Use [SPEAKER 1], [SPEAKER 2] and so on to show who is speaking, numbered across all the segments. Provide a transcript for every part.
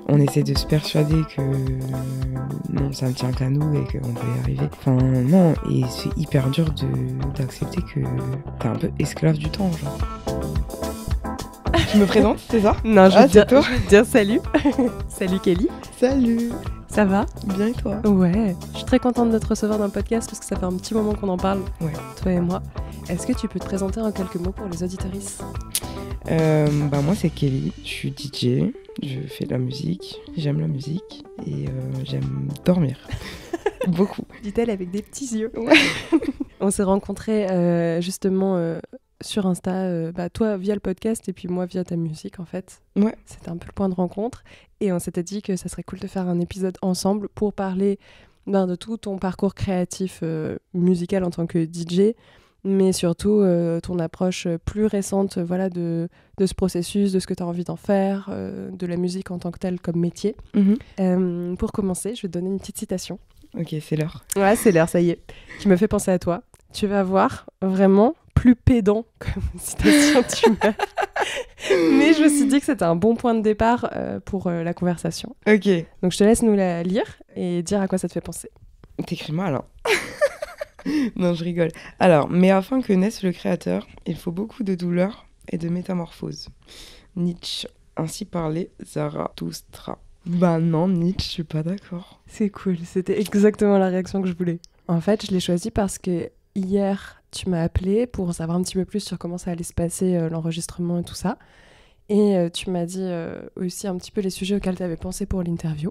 [SPEAKER 1] On essaie de se persuader que non, ça ne tient qu'à nous et qu'on peut y arriver. Enfin, non, et c'est hyper dur d'accepter que t'es un peu esclave du temps, genre. Tu me présentes, c'est ça?
[SPEAKER 2] Non, je vais
[SPEAKER 1] te
[SPEAKER 2] dire salut. Salut Kelly.
[SPEAKER 1] Salut.
[SPEAKER 2] Ça va?
[SPEAKER 1] Bien et toi?
[SPEAKER 2] Ouais, je suis très contente de te recevoir dans le podcast parce que ça fait un petit moment qu'on en parle, toi et moi. Est-ce que tu peux te présenter en quelques mots pour les auditrices?
[SPEAKER 1] Moi c'est Kelly, je suis DJ, je fais de la musique, j'aime la musique et j'aime dormir. Beaucoup.
[SPEAKER 2] Dit-elle avec des petits yeux.
[SPEAKER 1] Ouais.
[SPEAKER 2] On s'est rencontrés justement sur Insta, toi via le podcast et puis moi via ta musique en fait.
[SPEAKER 1] Ouais. C'était
[SPEAKER 2] un peu le point de rencontre et on s'était dit que ça serait cool de faire un épisode ensemble pour parler de tout ton parcours créatif musical en tant que DJ, mais surtout ton approche plus récente de ce processus, de ce que tu as envie d'en faire, de la musique en tant que telle comme métier. Pour commencer, je vais te donner une petite citation.
[SPEAKER 1] Ok, c'est l'heure.
[SPEAKER 2] Ouais, c'est l'heure, ça y est. Qui me fait penser à toi. Tu vas voir, vraiment plus pédant comme citation tu m'as. Mais je me suis dit que c'était un bon point de départ pour la conversation.
[SPEAKER 1] Ok.
[SPEAKER 2] Donc je te laisse nous la lire et dire à quoi ça te fait penser.
[SPEAKER 1] T'écris mal, hein. Non, je rigole. Alors, mais afin que naisse le créateur, il faut beaucoup de douleur et de métamorphose. Nietzsche. Ainsi parlait Zarathustra. Bah non, Nietzsche, je suis pas d'accord.
[SPEAKER 2] C'est cool, c'était exactement la réaction que je voulais. En fait, je l'ai choisi parce que hier, tu m'as appelé pour savoir un petit peu plus sur comment ça allait se passer, l'enregistrement et tout ça. Et tu m'as dit aussi un petit peu les sujets auxquels tu avais pensé pour l'interview.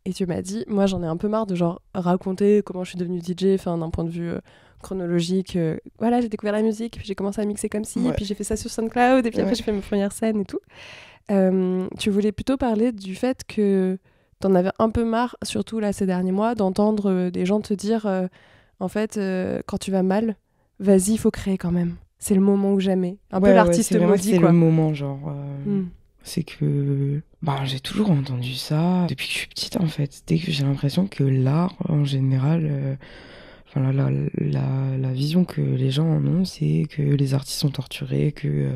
[SPEAKER 2] Et tu m'as dit, moi j'en ai un peu marre de raconter comment je suis devenue DJ, d'un point de vue chronologique. Voilà, j'ai découvert la musique, puis j'ai commencé à mixer comme ci, puis j'ai fait ça sur SoundCloud, et puis après j'ai fait mes premières scènes et tout. Tu voulais plutôt parler du fait que t'en avais un peu marre, surtout là ces derniers mois, d'entendre des gens te dire, en fait, quand tu vas mal, vas-y, il faut créer quand même. C'est le moment ou jamais. Un peu l'artiste maudit,
[SPEAKER 1] c'est
[SPEAKER 2] quoi.
[SPEAKER 1] Le moment, genre... C'est que j'ai toujours entendu ça depuis que je suis petite en fait. Dès que j'ai l'impression que l'art en général, la vision que les gens en ont, c'est que les artistes sont torturés, que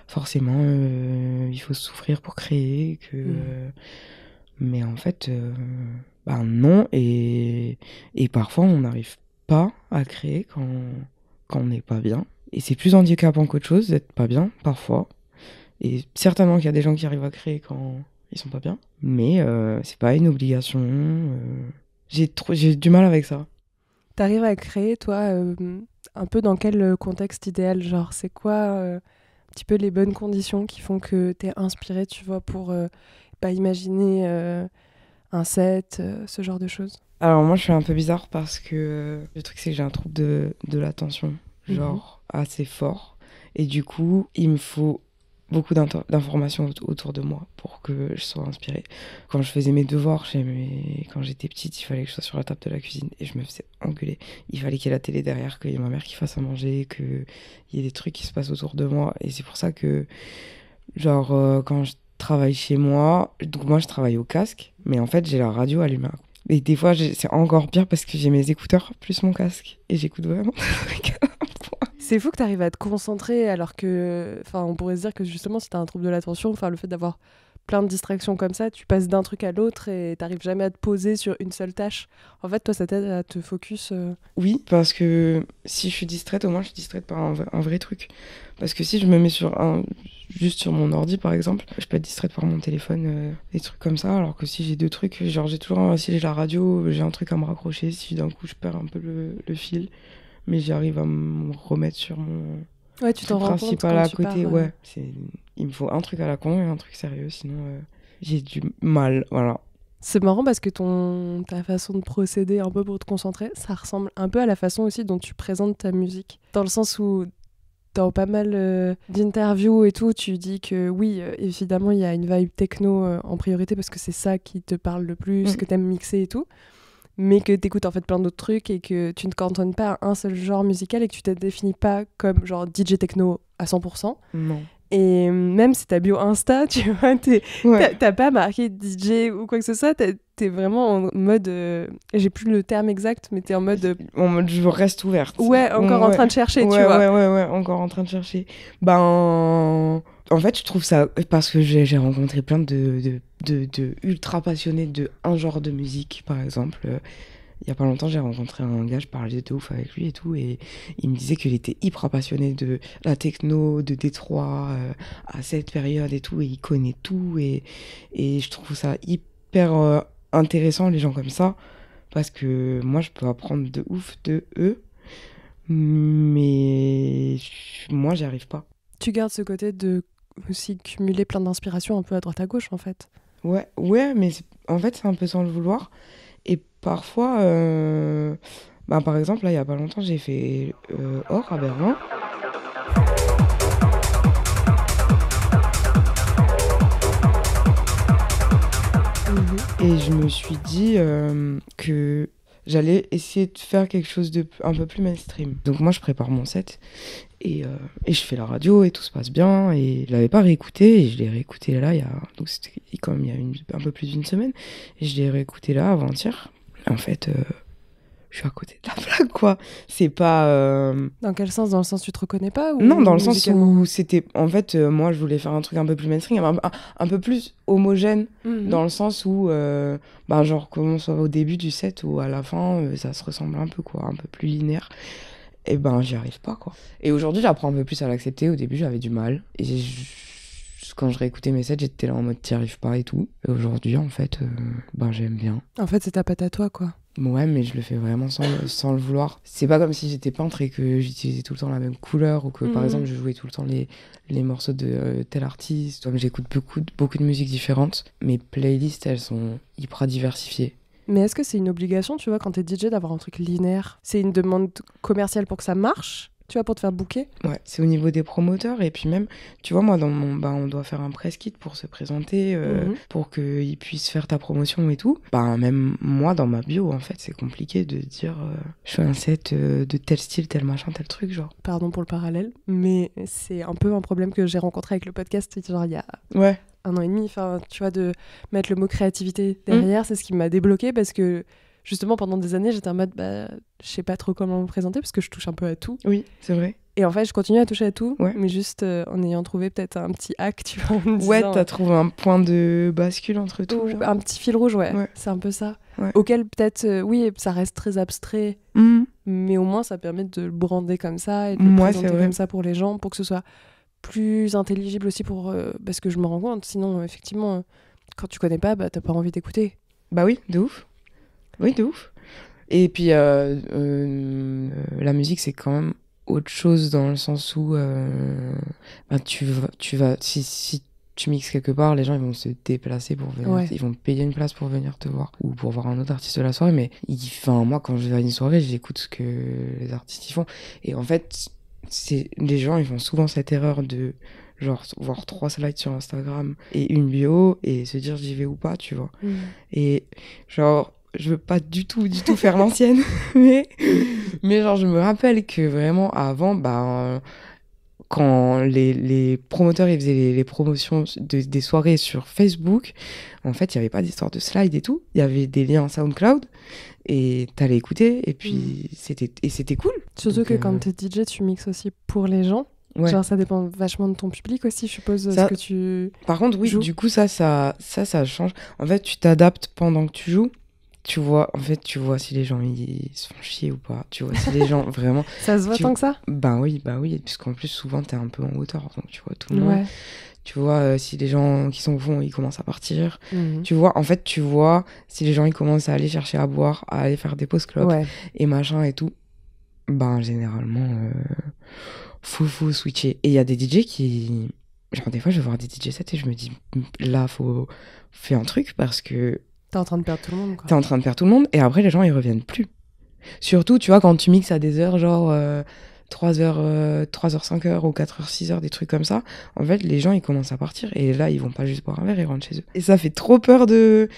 [SPEAKER 1] forcément il faut souffrir pour créer, mais en fait non, et parfois on n'arrive pas à créer quand on n'est pas bien. Et c'est plus handicapant qu'autre chose d'être pas bien parfois. Et certainement qu'il y a des gens qui arrivent à créer quand ils sont pas bien, mais c'est pas une obligation. J'ai du mal avec ça.
[SPEAKER 2] T'arrives à créer, toi, un peu dans quel contexte idéal? Genre, c'est quoi un petit peu les bonnes conditions qui font que t'es inspiré, tu vois, pour imaginer un set, ce genre de choses? Alors
[SPEAKER 1] moi, je suis un peu bizarre parce que le truc, c'est que j'ai un trouble de l'attention, genre assez fort. Et du coup, il me faut beaucoup d'informations autour de moi pour que je sois inspirée. Quand je faisais mes devoirs, quand j'étais petite, il fallait que je sois sur la table de la cuisine et je me faisais engueuler. Il fallait qu'il y ait la télé derrière, qu'il y ait ma mère qui fasse à manger, qu'il y ait des trucs qui se passent autour de moi. Et c'est pour ça que, quand je travaille chez moi, donc moi je travaille au casque, mais en fait j'ai la radio allumée. Et des fois c'est encore pire parce que j'ai mes écouteurs plus mon casque et j'écoute vraiment des trucs.
[SPEAKER 2] C'est fou que tu arrives à te concentrer alors que, on pourrait se dire que justement si tu as un trouble de l'attention, le fait d'avoir plein de distractions comme ça, tu passes d'un truc à l'autre et t'arrives jamais à te poser sur une seule tâche. En fait, toi, ça t'aide à te focus.
[SPEAKER 1] Oui, parce que si je suis distraite, au moins je suis distraite par un vrai truc. Parce que si je me mets juste sur mon ordi par exemple, je peux être distraite par mon téléphone, des trucs comme ça, alors que si j'ai deux trucs, si j'ai la radio, j'ai un truc à me raccrocher, si d'un coup je perds un peu le fil. Mais j'arrive à me remettre sur mon principal à côté. Il me faut un truc à la con et un truc sérieux, sinon j'ai du mal, voilà.
[SPEAKER 2] C'est marrant parce que ta façon de procéder un peu pour te concentrer, ça ressemble un peu à la façon aussi dont tu présentes ta musique. Dans le sens où dans pas mal d'interviews et tout, tu dis que oui, évidemment, il y a une vibe techno en priorité parce que c'est ça qui te parle le plus, que t'aimes mixer et tout. Mais que t'écoutes en fait plein d'autres trucs et que tu ne cantonnes pas à un seul genre musical et que tu te définis pas comme genre DJ techno à 100%.
[SPEAKER 1] Non.
[SPEAKER 2] Et même si ta bio Insta, tu vois, t'as pas marqué DJ ou quoi que ce soit, t'es vraiment en mode... j'ai plus le terme exact, mais t'es en mode...
[SPEAKER 1] En mode je reste ouverte.
[SPEAKER 2] Ouais, encore en train de chercher, tu vois.
[SPEAKER 1] Ouais, encore en train de chercher. En fait, je trouve ça... Parce que j'ai rencontré plein de ultra passionnés de un genre de musique, par exemple. Il y a pas longtemps, j'ai rencontré un gars, je parlais de ouf avec lui et tout, et il me disait qu'il était hyper passionné de la techno, de Détroit, à cette période et tout, et il connaît tout, et je trouve ça hyper intéressant, les gens comme ça, parce que moi, je peux apprendre de ouf de eux, mais moi, j'y arrive pas.
[SPEAKER 2] Tu gardes ce côté de aussi cumuler plein d'inspirations un peu à droite à gauche, en fait.
[SPEAKER 1] Ouais, mais en fait, c'est un peu sans le vouloir. Et parfois, par exemple, là, il y a pas longtemps, j'ai fait Or à Berlin. Et je me suis dit que j'allais essayer de faire quelque chose de un peu plus mainstream. Donc moi, je prépare mon set et je fais la radio et tout se passe bien. Et je l'avais pas réécouté et je l'ai réécouté là, donc c'était quand même il y a un peu plus d'une semaine. Et je l'ai réécouté là avant-hier. En fait, je suis à côté de la plaque, quoi. C'est pas...
[SPEAKER 2] Dans quel sens? Dans le sens où tu te reconnais pas ou
[SPEAKER 1] Non, dans le sens où c'était... En fait, moi, je voulais faire un truc un peu plus mainstream, un peu plus homogène, dans le sens où, genre, comment ça va au début du set ou à la fin, ça se ressemble un peu, quoi, un peu plus linéaire. Et j'y arrive pas, quoi. Et aujourd'hui, j'apprends un peu plus à l'accepter. Au début, j'avais du mal. Et quand je réécoutais mes sets, j'étais là en mode t'y arrives pas et tout. Et aujourd'hui, en fait, j'aime bien.
[SPEAKER 2] En fait, c'est ta patte à toi, quoi.
[SPEAKER 1] Ouais, mais je le fais vraiment sans le vouloir. C'est pas comme si j'étais peintre et que j'utilisais tout le temps la même couleur ou que, par exemple, je jouais tout le temps les morceaux de tel artiste. Comme j'écoute beaucoup de musiques différentes, mes playlists, elles sont hyper diversifiées.
[SPEAKER 2] Mais est-ce que c'est une obligation, tu vois, quand t'es DJ, d'avoir un truc linéaire? C'est une demande commerciale pour que ça marche, tu vois, pour te faire booker?
[SPEAKER 1] Ouais, c'est au niveau des promoteurs. Et puis même, tu vois, moi, on doit faire un press kit pour se présenter, pour qu'ils puissent faire ta promotion et tout. Même moi, dans ma bio, en fait, c'est compliqué de dire je fais un set de tel style, tel machin, tel truc, genre.
[SPEAKER 2] Pardon pour le parallèle, mais c'est un peu un problème que j'ai rencontré avec le podcast, genre il y a...
[SPEAKER 1] Ouais.
[SPEAKER 2] 1 an et demi, tu vois, de mettre le mot créativité derrière, c'est ce qui m'a débloqué parce que justement pendant des années j'étais en mode je sais pas trop comment me présenter parce que je touche un peu à tout.
[SPEAKER 1] Oui, c'est vrai.
[SPEAKER 2] Et en fait je continue à toucher à tout,
[SPEAKER 1] ouais.
[SPEAKER 2] mais juste en ayant trouvé peut-être un petit hack, tu vois.
[SPEAKER 1] Ouais, t'as trouvé un point de bascule entre tout. Genre.
[SPEAKER 2] Un petit fil rouge, ouais. C'est un peu ça.
[SPEAKER 1] Ouais.
[SPEAKER 2] Auquel peut-être, oui, ça reste très abstrait, mais au moins ça permet de le brander comme ça et de le présenter comme ça pour les gens, pour que ce soit plus intelligible aussi parce que je me rends compte, sinon effectivement quand tu connais pas, t'as pas envie d'écouter.
[SPEAKER 1] Oui, de ouf. Et puis la musique c'est quand même autre chose dans le sens où tu vas si tu mixes quelque part, les gens ils vont se déplacer pour venir, ils vont payer une place pour venir te voir ou pour voir un autre artiste de la soirée, mais moi quand je vais à une soirée j'écoute ce que les artistes y font et en fait les gens ils font souvent cette erreur de genre voir 3 slides sur Instagram et une bio et se dire j'y vais ou pas, tu vois. Et genre je veux pas du tout faire l'ancienne mais genre je me rappelle que vraiment avant quand les promoteurs ils faisaient les promotions des soirées sur Facebook, en fait il y avait pas d'histoire de slides et tout, il y avait des liens SoundCloud et t'allais écouter et puis c'était cool.
[SPEAKER 2] Surtout que quand t'es DJ tu mixes aussi pour les gens. Ouais. Genre ça dépend vachement de ton public aussi, je suppose, ce que tu
[SPEAKER 1] Par contre oui, du coup ça change. En fait tu t'adaptes pendant que tu joues. Tu vois si les gens ils se font chier ou pas. Tu vois si les gens vraiment...
[SPEAKER 2] Ça se voit tant que ça?
[SPEAKER 1] Oui, puisqu'en plus souvent t'es un peu en hauteur, donc tu vois tout le monde. Tu vois si les gens qui sont au fond ils commencent à partir. Tu vois, en fait tu vois si les gens ils commencent à aller chercher à boire, à aller faire des pauses clopes et machin et tout. Généralement faut switcher. Et il y a des DJ qui... Genre des fois je vais voir des DJ sets et je me dis là faut faire un truc parce que
[SPEAKER 2] t'es en train de perdre tout le monde, quoi.
[SPEAKER 1] T'es en train de perdre tout le monde, et après, les gens, ils reviennent plus. Surtout, tu vois, quand tu mixes à des heures, genre 3h, 5h, ou 4h, 6h, des trucs comme ça, en fait, les gens, ils commencent à partir, et là, ils vont pas juste boire un verre, ils rentrent chez eux. Et ça fait trop peur de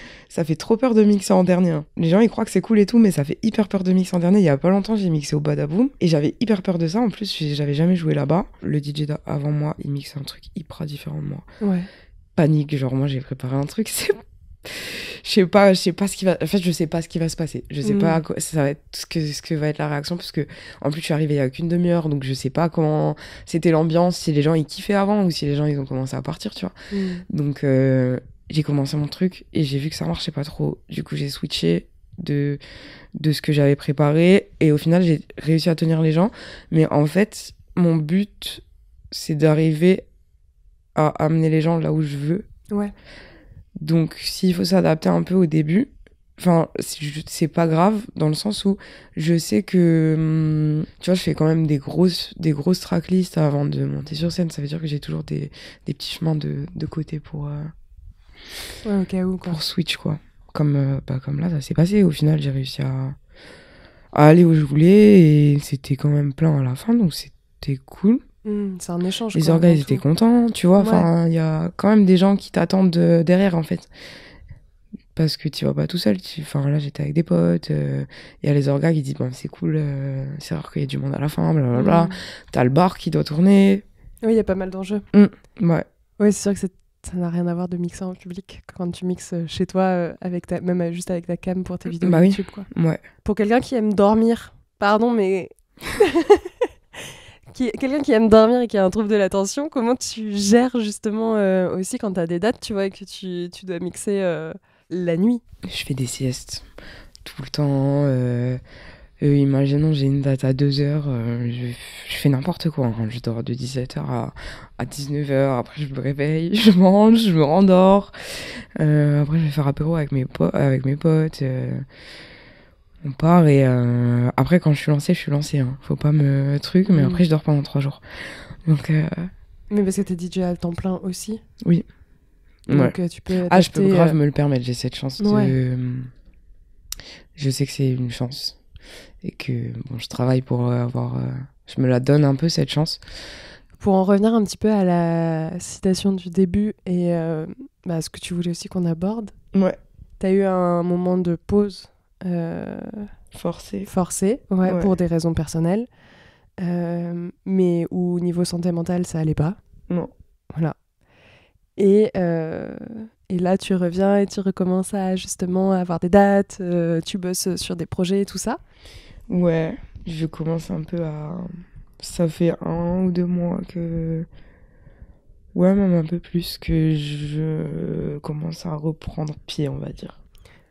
[SPEAKER 1] mixer en dernier. Hein. Les gens, ils croient que c'est cool et tout, mais ça fait hyper peur de mixer en dernier. Il y a pas longtemps, j'ai mixé au Badaboom, et j'avais hyper peur de ça. En plus, j'avais jamais joué là-bas. Le DJ avant moi, il mixe un truc hyper différent de moi.
[SPEAKER 2] Ouais.
[SPEAKER 1] Panique, genre, moi, j'ai préparé un truc, je sais pas ce qui va, en fait, je sais pas ce qui va se passer. Je sais pas ça va être ce que va être la réaction, parce que, en plus, je suis arrivée il y a qu'une demi-heure, donc je sais pas comment c'était l'ambiance, si les gens ils kiffaient avant ou si les gens ils ont commencé à partir, tu vois. Donc, j'ai commencé mon truc et j'ai vu que ça marchait pas trop. Du coup, j'ai switché de ce que j'avais préparé et au final, j'ai réussi à tenir les gens. Mais en fait, mon but, c'est d'arriver à amener les gens là où je veux.
[SPEAKER 2] Ouais.
[SPEAKER 1] Donc, s'il faut s'adapter un peu au début, enfin, c'est pas grave dans le sens où je sais que, tu vois, je fais quand même des grosses tracklists avant de monter sur scène. Ça veut dire que j'ai toujours des petits chemins de côté pour,
[SPEAKER 2] ouais, au cas où, quoi.
[SPEAKER 1] pour switch, quoi. Comme là, ça s'est passé. Au final, j'ai réussi à aller où je voulais et c'était quand même plein à la fin, donc c'était cool.
[SPEAKER 2] C'est un échange.
[SPEAKER 1] Les orgas, ils étaient contents, tu vois. Enfin, il y a quand même des gens qui t'attendent derrière, en fait. Parce que tu vas pas tout seul. Enfin, là, j'étais avec des potes. Il y a les orgas qui disent, bon, c'est cool, c'est rare qu'il y ait du monde à la fin, blablabla. T'as le bar qui doit tourner.
[SPEAKER 2] Oui, il y a pas mal d'enjeux.
[SPEAKER 1] Ouais.
[SPEAKER 2] Oui, c'est sûr que ça n'a rien à voir de mixer en public quand tu mixes chez toi, même juste avec ta cam pour tes vidéos YouTube, quoi.
[SPEAKER 1] Ouais.
[SPEAKER 2] Pour quelqu'un qui aime dormir, pardon, mais... quelqu'un qui aime dormir et qui a un trouble de l'attention, comment tu gères justement aussi quand t'as des dates, tu vois, et que tu dois mixer la nuit? Je
[SPEAKER 1] fais des siestes tout le temps. Imaginons, j'ai une date à 2h, je fais n'importe quoi. Hein. Je dors de 17h à 19h, après je me réveille, je mange, je me rendors. Après, je vais faire apéro avec mes potes. On part et après, quand je suis lancée. Hein. Faut pas me truc, mais après, je dors pendant 3 jours. Donc,
[SPEAKER 2] mais parce que t'es DJ à temps plein aussi?
[SPEAKER 1] Oui.
[SPEAKER 2] Donc, tu peux adapter,
[SPEAKER 1] je peux grave me le permettre. J'ai cette chance de... Je sais que c'est une chance. Et que bon, je travaille pour avoir... Je me la donne un peu, cette chance.
[SPEAKER 2] Pour en revenir un petit peu à la citation du début et ce que tu voulais aussi qu'on aborde.
[SPEAKER 1] Ouais.
[SPEAKER 2] T'as eu un moment de pause
[SPEAKER 1] forcé,
[SPEAKER 2] pour des raisons personnelles, mais où niveau santé mentale ça allait pas.
[SPEAKER 1] Non.
[SPEAKER 2] Voilà. Et là tu reviens et tu recommences à justement avoir des dates, tu bosses sur des projets et tout ça.
[SPEAKER 1] Ouais, je commence un peu à... Ça fait 1 ou 2 mois que... Ouais, même un peu plus que je commence à reprendre pied, on va dire.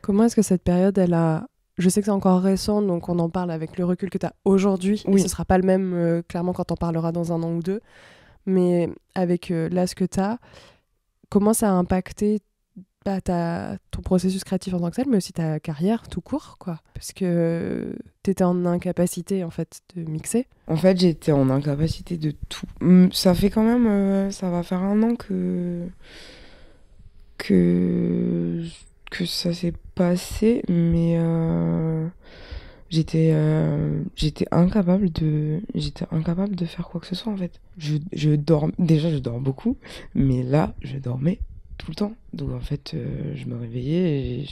[SPEAKER 2] Comment est-ce que cette période, elle a... Je sais que c'est encore récent, donc on en parle avec le recul que tu as aujourd'hui. Oui. Et ce sera pas le même, clairement, quand on parlera dans 1 an ou 2. Mais avec là, ce que tu as, comment ça a impacté ton processus créatif en tant que tel, mais aussi ta carrière tout court, quoi. Parce que tu étais en incapacité, en fait, de mixer. En fait,
[SPEAKER 1] j'étais en incapacité de tout. Ça fait quand même... ça va faire 1 an que ça s'est passé, mais j'étais incapable de faire quoi que ce soit, en fait. Je dors beaucoup, mais là je dormais tout le temps. Donc en fait je me réveillais et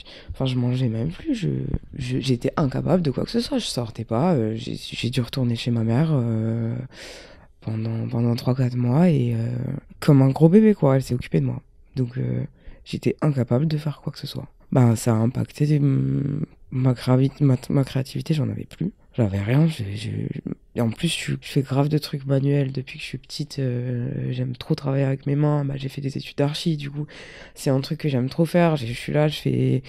[SPEAKER 1] je mangeais même plus, j'étais incapable de quoi que ce soit, je sortais pas, j'ai dû retourner chez ma mère pendant 3-4 mois et comme un gros bébé, quoi. Elle s'est occupée de moi. Donc j'étais incapable de faire quoi que ce soit. Ça a impacté ma créativité, j'en avais plus. J'avais rien. Et en plus, je fais grave de trucs manuels depuis que je suis petite. J'aime trop travailler avec mes mains. J'ai fait des études d'archi, du coup, c'est un truc que j'aime trop faire. Je suis là, j'ai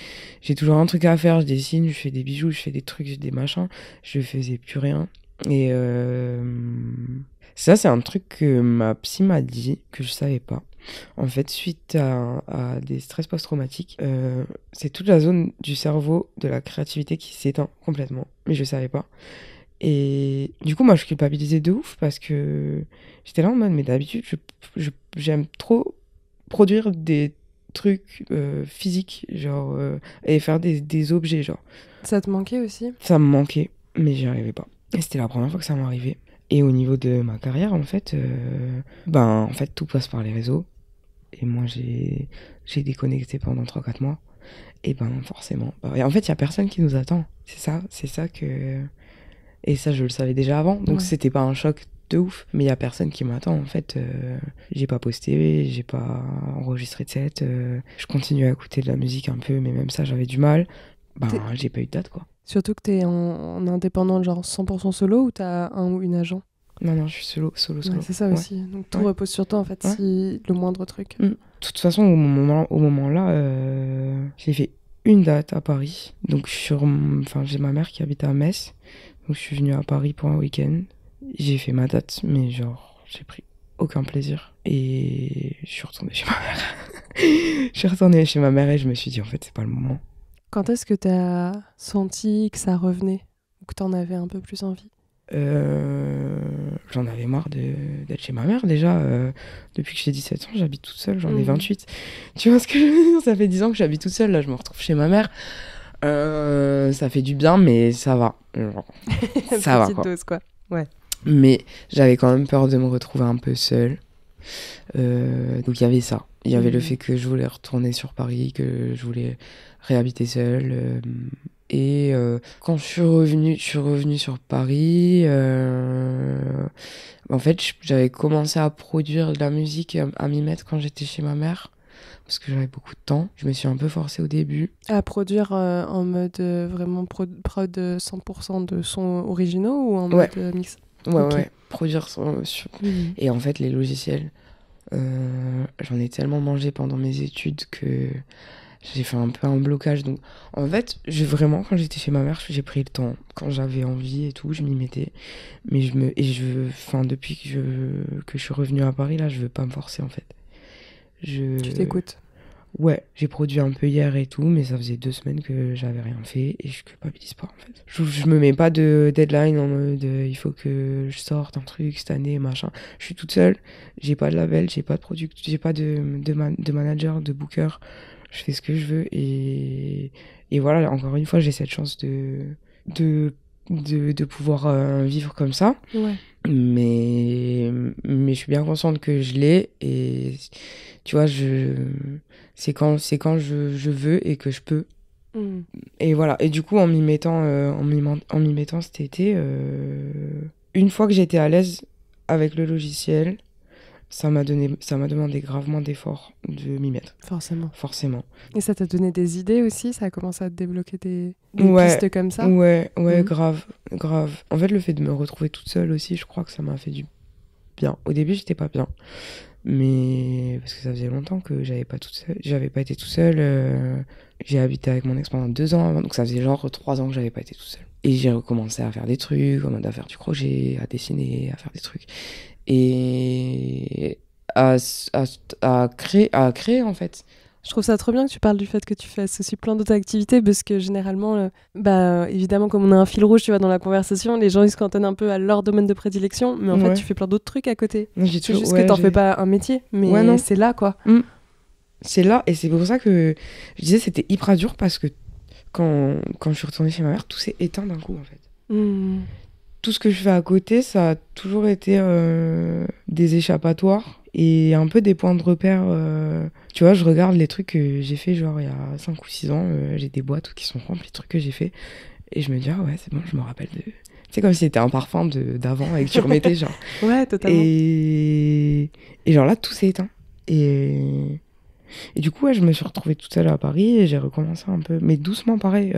[SPEAKER 1] toujours un truc à faire. Je dessine, je fais des bijoux, je fais des trucs, des machins. Je faisais plus rien. Et ça, c'est un truc que ma psy m'a dit, que je savais pas. En fait, suite à des stress post-traumatiques, c'est toute la zone du cerveau de la créativité qui s'éteint complètement. Mais je savais pas. Et du coup, moi, je culpabilisais de ouf parce que j'étais là en mode, mais d'habitude, j'aime trop produire des trucs physiques, genre, et faire des objets, genre.
[SPEAKER 2] Ça te manquait aussi? Ça
[SPEAKER 1] me manquait, mais j'y arrivais pas. Et c'était la première fois que ça m'arrivait. Et au niveau de ma carrière, en fait, tout passe par les réseaux. Et moi, j'ai déconnecté pendant 3-4 mois. Et forcément. En fait, il n'y a personne qui nous attend. C'est ça que... Et ça, je le savais déjà avant. Donc, c'était pas un choc de ouf. Mais il y a personne qui m'attend, en fait. J'ai pas posté, j'ai pas enregistré de set. Je continue à écouter de la musique un peu, mais même ça, j'avais du mal. J'ai pas eu de date, quoi.
[SPEAKER 2] Surtout que t'es en indépendant, genre 100% solo, ou t'as un ou une agent?
[SPEAKER 1] Non, je suis solo.
[SPEAKER 2] Ouais, c'est ça aussi. Donc tout repose sur toi, en fait, si le moindre truc.
[SPEAKER 1] De toute façon, au moment là, j'ai fait une date à Paris. Donc j'ai ma mère qui habite à Metz. Donc je suis venue à Paris pour un week-end. J'ai fait ma date, mais genre, j'ai pris aucun plaisir. Et je suis retournée chez ma mère. Je suis retournée chez ma mère et je me suis dit, en fait, c'est pas le moment.
[SPEAKER 2] Quand est-ce que t'as senti que ça revenait? Ou que t'en avais un peu plus envie?
[SPEAKER 1] J'en avais marre d'être chez ma mère déjà. Depuis que j'ai 17 ans, j'habite toute seule, j'en ai 28. Tu vois ce que je veux dire? Ça fait 10 ans que j'habite toute seule, là je me retrouve chez ma mère. Ça fait du bien, mais ça va. Genre, ça va, quoi.
[SPEAKER 2] Dose, quoi. Ouais.
[SPEAKER 1] Mais j'avais quand même peur de me retrouver un peu seule. Donc il y avait ça. Il y avait le fait que je voulais retourner sur Paris, que je voulais réhabiter seule. Et quand je suis revenue sur Paris, en fait, j'avais commencé à produire de la musique, à m'y mettre quand j'étais chez ma mère, parce que j'avais beaucoup de temps. Je me suis un peu forcée au début.
[SPEAKER 2] À produire en mode vraiment prod 100% de sons originaux ou en mode mix?
[SPEAKER 1] Ouais, produire sur... Et en fait, les logiciels, j'en ai tellement mangé pendant mes études que... J'ai fait un peu un blocage. Donc, en fait, vraiment, quand j'étais chez ma mère, j'ai pris le temps. Quand j'avais envie et tout, je m'y mettais. Mais depuis que je suis revenue à Paris, là, je veux pas me forcer, en fait.
[SPEAKER 2] Tu t'écoutes?
[SPEAKER 1] Ouais, j'ai produit un peu hier et tout, mais ça faisait 2 semaines que j'avais rien fait et je culpabilise pas, en fait. Je me mets pas de deadline en mode il faut que je sorte un truc cette année, machin. Je suis toute seule, j'ai pas de label, j'ai pas de j'ai pas de manager, de booker. Je fais ce que je veux et voilà, encore une fois, j'ai cette chance de pouvoir vivre comme ça.
[SPEAKER 2] Ouais.
[SPEAKER 1] Mais je suis bien consciente que je l'ai et tu vois, c'est quand je veux et que je peux. Et voilà, et du coup, en m'y mettant cet été, une fois que j'étais à l'aise avec le logiciel, ça m'a demandé gravement d'efforts de m'y mettre. Forcément.
[SPEAKER 2] Et ça t'a donné des idées aussi? Ça a commencé à te débloquer des pistes comme ça?
[SPEAKER 1] Ouais, grave. En fait, le fait de me retrouver toute seule aussi, je crois que ça m'a fait du bien. Au début, j'étais pas bien. Mais parce que ça faisait longtemps que j'avais pas été toute seule. J'ai habité avec mon ex pendant 2 ans avant, donc ça faisait genre 3 ans que j'avais pas été toute seule. Et j'ai recommencé à faire des trucs, à faire du crochet, à dessiner, à faire des trucs. Et à créer en fait.
[SPEAKER 2] Je trouve ça trop bien que tu parles du fait que tu fasses aussi plein d'autres activités parce que généralement, évidemment, comme on a un fil rouge, tu vois, dans la conversation, les gens ils se cantonnent un peu à leur domaine de prédilection, mais en fait, tu fais plein d'autres trucs à côté. C'est juste que t'en fais pas un métier, mais c'est là, quoi.
[SPEAKER 1] C'est là, et c'est pour ça que je disais c'était hyper dur parce que quand je suis retournée chez ma mère, tout s'est éteint d'un coup, en fait. Tout ce que je fais à côté, ça a toujours été des échappatoires et un peu des points de repère. Tu vois, je regarde les trucs que j'ai fait genre il y a 5 ou 6 ans, j'ai des boîtes qui sont remplies de trucs que j'ai fait et je me dis, ah ouais, c'est bon, je me rappelle de... C'est comme si c'était un parfum d'avant et que tu remettais genre.
[SPEAKER 2] Ouais, totalement.
[SPEAKER 1] Et genre là, tout s'est éteint. Et du coup, ouais, je me suis retrouvée toute seule à Paris et j'ai recommencé un peu, mais doucement pareil,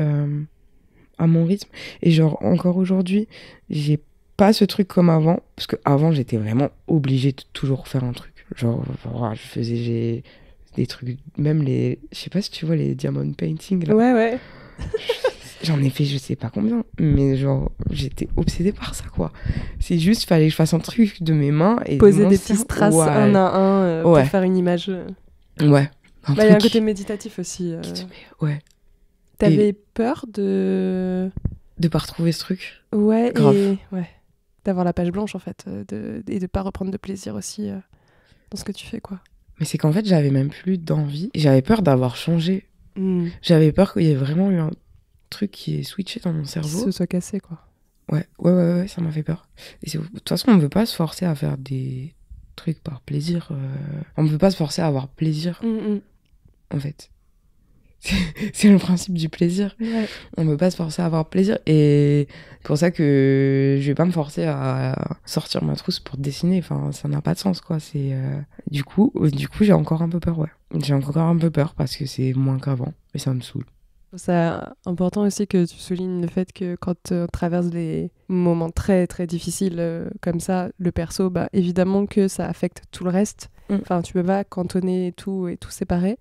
[SPEAKER 1] à mon rythme. Et genre, encore aujourd'hui, j'ai pas ce truc comme avant, parce qu'avant, j'étais vraiment obligée de toujours faire un truc. Genre, j'ai des trucs, même je sais pas si tu vois les diamond painting, là.
[SPEAKER 2] Ouais.
[SPEAKER 1] J'en ai fait je sais pas combien, mais genre, j'étais obsédée par ça, quoi. C'est juste, fallait que je fasse un truc de mes mains et
[SPEAKER 2] poser des petites traces un à un pour faire une image.
[SPEAKER 1] Ouais.
[SPEAKER 2] Il y a un côté méditatif aussi.
[SPEAKER 1] Ouais.
[SPEAKER 2] T'avais peur de
[SPEAKER 1] pas retrouver ce truc?
[SPEAKER 2] Ouais,
[SPEAKER 1] grave.
[SPEAKER 2] D'avoir la page blanche, en fait, et de pas reprendre de plaisir aussi dans ce que tu fais, quoi.
[SPEAKER 1] Mais c'est qu'en fait, j'avais même plus d'envie. J'avais peur d'avoir changé. J'avais peur qu'il y ait vraiment eu un truc qui est switché dans mon cerveau.
[SPEAKER 2] Qui se soit cassé, quoi.
[SPEAKER 1] Ouais, ça m'a fait peur. Et de toute façon, on veut pas se forcer à faire des trucs par plaisir. On ne veut pas se forcer à avoir plaisir, en fait. c'est le principe du plaisir.
[SPEAKER 2] Ouais.
[SPEAKER 1] On peut pas se forcer à avoir plaisir. Et c'est pour ça que je vais pas me forcer à sortir ma trousse pour dessiner. Enfin, ça n'a pas de sens, quoi. Du coup, j'ai encore un peu peur, ouais. J'ai encore un peu peur parce que c'est moins qu'avant. Et ça me saoule.
[SPEAKER 2] C'est important aussi que tu soulignes le fait que quand on traverse des moments très très difficiles comme ça, le perso, bah, évidemment que ça affecte tout le reste. Enfin, tu peux pas cantonner tout et tout séparer.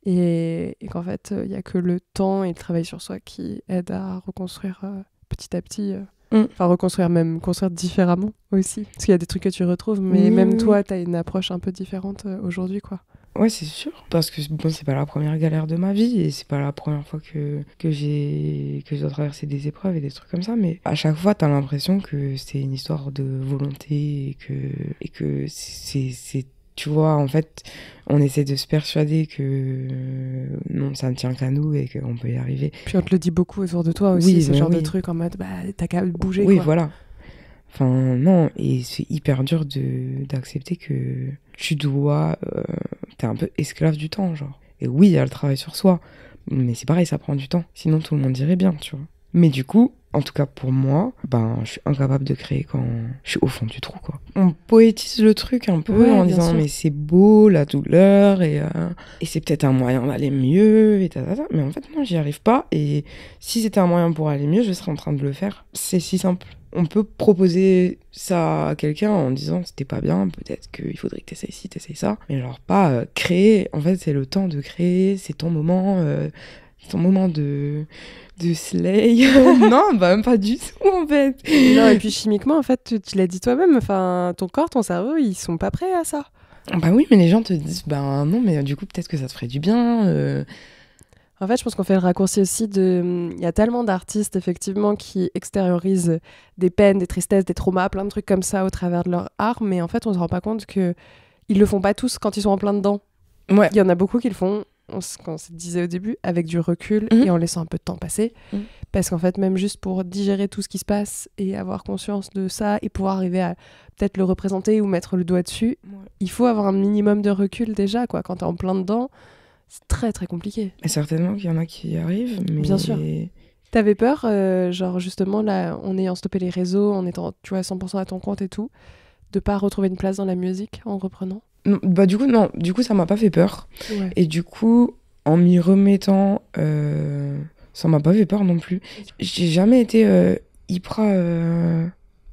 [SPEAKER 2] Et qu'en fait, il n'y a que le temps et le travail sur soi qui aident à reconstruire petit à petit. Enfin, reconstruire, même construire différemment aussi. Parce qu'il y a des trucs que tu retrouves, mais même toi, tu as une approche un peu différente aujourd'hui, quoi.
[SPEAKER 1] Ouais, c'est sûr. Parce que bon, c'est pas la première galère de ma vie et c'est pas la première fois que je dois traverser des épreuves et des trucs comme ça. Mais à chaque fois, t'as l'impression que c'est une histoire de volonté et que c'est tu vois, en fait, on essaie de se persuader que non, ça ne tient qu'à nous et qu'on peut y arriver.
[SPEAKER 2] Puis on te le dit beaucoup autour de toi aussi, ce genre de truc en mode, bah, t'as qu'à bouger, quoi.
[SPEAKER 1] Oui, voilà. Enfin, non, et c'est hyper dur d'accepter que tu dois... t'es un peu esclave du temps, genre. Et oui, il y a le travail sur soi, mais c'est pareil, ça prend du temps. Sinon, tout le monde dirait bien, tu vois. Mais du coup, en tout cas pour moi, ben, je suis incapable de créer quand je suis au fond du trou, quoi. On poétise le truc un peu en disant, mais c'est beau, la douleur, et c'est peut-être un moyen d'aller mieux, et mais en fait, non, j'y arrive pas. Et si c'était un moyen pour aller mieux, je serais en train de le faire. C'est si simple. On peut proposer ça à quelqu'un en disant c'était pas bien, peut-être qu'il faudrait que t'essayes ci, t'essayes ça. Mais genre pas créer, en fait c'est le temps de créer, c'est ton moment de slay. Non, bah même pas du tout en fait.
[SPEAKER 2] Non, et puis chimiquement en fait, tu l'as dit toi-même, enfin ton corps, ton cerveau, ils sont pas prêts à ça.
[SPEAKER 1] Bah oui, mais les gens te disent bah non, mais du coup peut-être que ça te ferait du bien.
[SPEAKER 2] En fait, je pense qu'on fait le raccourci aussi de... Il y a tellement d'artistes, effectivement, qui extériorisent des peines, des tristesses, des traumas, plein de trucs comme ça au travers de leur art, mais en fait, on se rend pas compte qu'ils le font pas tous quand ils sont en plein dedans.
[SPEAKER 1] Ouais.
[SPEAKER 2] Il y en a beaucoup qui le font, on se disait au début, avec du recul et en laissant un peu de temps passer. Parce qu'en fait, même juste pour digérer tout ce qui se passe et avoir conscience de ça et pouvoir arriver à peut-être le représenter ou mettre le doigt dessus, il faut avoir un minimum de recul déjà, quoi. Quand t'es en plein dedans, c'est très très compliqué.
[SPEAKER 1] Et certainement qu'il y en a qui y arrivent, mais...
[SPEAKER 2] Bien sûr. T'avais peur, genre justement, là, en ayant stoppé les réseaux, en étant, tu vois, 100% à ton compte et tout, de pas retrouver une place dans la musique en reprenant?
[SPEAKER 1] Non, bah du coup ça m'a pas fait peur.
[SPEAKER 2] Ouais.
[SPEAKER 1] Et du coup, en m'y remettant, ça m'a pas fait peur non plus. J'ai jamais été hyper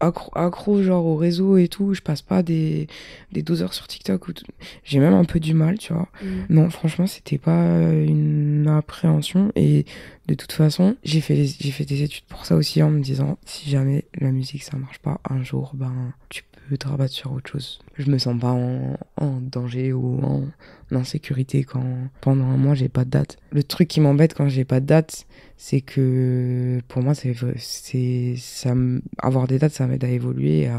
[SPEAKER 1] accro genre au réseau et tout. Je passe pas des 12 heures sur TikTok. J'ai même un peu du mal, tu vois. Non, franchement, c'était pas une appréhension. Et de toute façon, j'ai fait des études pour ça aussi en me disant, si jamais la musique ça marche pas, un jour, ben tu peux te rabattre sur autre chose. Je me sens pas en danger ou en insécurité quand pendant un mois j'ai pas de date. Le truc qui m'embête quand j'ai pas de date, c'est que pour moi avoir des dates ça m'aide à évoluer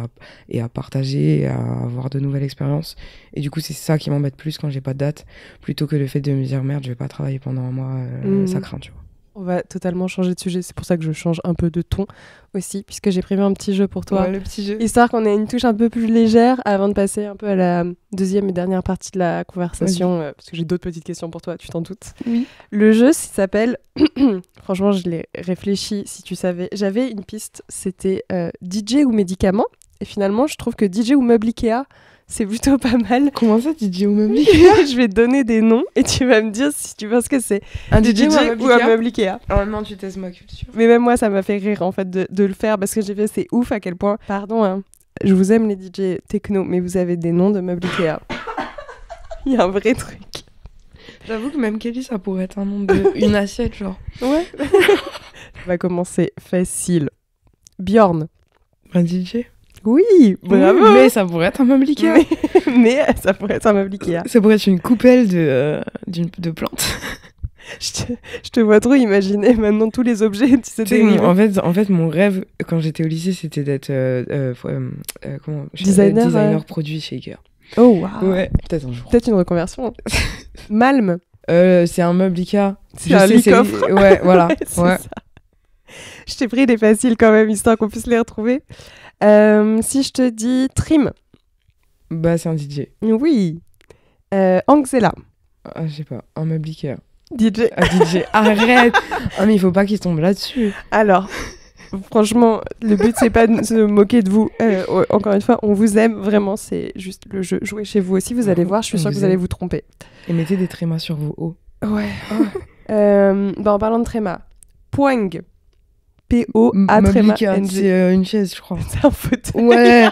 [SPEAKER 1] et à partager et à avoir de nouvelles expériences. Et du coup c'est ça qui m'embête plus quand j'ai pas de date, plutôt que le fait de me dire merde je vais pas travailler pendant un mois, ça craint, tu vois.
[SPEAKER 2] On va totalement changer de sujet, c'est pour ça que je change un peu de ton aussi, puisque j'ai prévu un petit jeu pour toi.
[SPEAKER 1] Ouais, le petit jeu.
[SPEAKER 2] Histoire qu'on ait une touche un peu plus légère avant de passer un peu à la deuxième et dernière partie de la conversation, parce que j'ai d'autres petites questions pour toi, tu t'en doutes.
[SPEAKER 1] Oui.
[SPEAKER 2] Le jeu s'appelle, franchement je l'ai réfléchi si tu savais, j'avais une piste, c'était DJ ou médicament, et finalement je trouve que DJ ou meuble Ikea, c'est plutôt pas mal.
[SPEAKER 1] Comment ça, DJ ou meuble
[SPEAKER 2] Je vais te donner des noms et tu vas me dire si tu penses que c'est
[SPEAKER 1] un
[SPEAKER 2] DJ ou un meuble Ikea.
[SPEAKER 1] Oh non, tu testes ma culture.
[SPEAKER 2] Mais même moi, ça m'a fait rire en fait de le faire parce que j'ai fait c'est ouf à quel point. Pardon, hein, je vous aime les DJ techno, mais vous avez des noms de meubles Ikea. Il y a un vrai truc.
[SPEAKER 1] J'avoue que même Kelly, ça pourrait être un nom une assiette, genre.
[SPEAKER 2] Ouais. On va commencer facile. Bjorn.
[SPEAKER 1] Un DJ.
[SPEAKER 2] Oui, bravo.
[SPEAKER 1] Oui, mais ça pourrait être un meuble Ikea.
[SPEAKER 2] Mais ça pourrait être un meuble Ikea.
[SPEAKER 1] Ça pourrait être une coupelle de plantes.
[SPEAKER 2] Je te vois trop imaginer maintenant tous les objets. Tu sais,
[SPEAKER 1] en fait, mon rêve quand j'étais au lycée, c'était d'être designer produit chez Ikea.
[SPEAKER 2] Oh waouh.
[SPEAKER 1] Ouais, peut-être un jour.
[SPEAKER 2] Peut-être une reconversion. Malm.
[SPEAKER 1] C'est un meuble Ikea.
[SPEAKER 2] C'est un lit-coffre.
[SPEAKER 1] Ouais, voilà.
[SPEAKER 2] Ouais. Ça. Je t'ai pris des faciles quand même, histoire qu'on puisse les retrouver. Si je te dis Trim.
[SPEAKER 1] Bah, c'est un DJ.
[SPEAKER 2] Oui. Anxela.
[SPEAKER 1] Ah, je sais pas, un meuble Ikea.
[SPEAKER 2] DJ.
[SPEAKER 1] Ah, DJ, arrête. Ah, mais il faut pas qu'il tombe là-dessus.
[SPEAKER 2] Alors, franchement, le but, c'est pas de se moquer de vous. Encore une fois, on vous aime, vraiment, c'est juste le jeu. Jouez chez vous aussi, vous allez voir, je suis sûre que vous allez vous tromper.
[SPEAKER 1] Et mettez des trémas sur vos hauts.
[SPEAKER 2] Ouais. En parlant de tréma, Poing. P-O-A tréma N-G.
[SPEAKER 1] C'est une chaise, je crois.
[SPEAKER 2] C'est un fauteuil.
[SPEAKER 1] Ouais.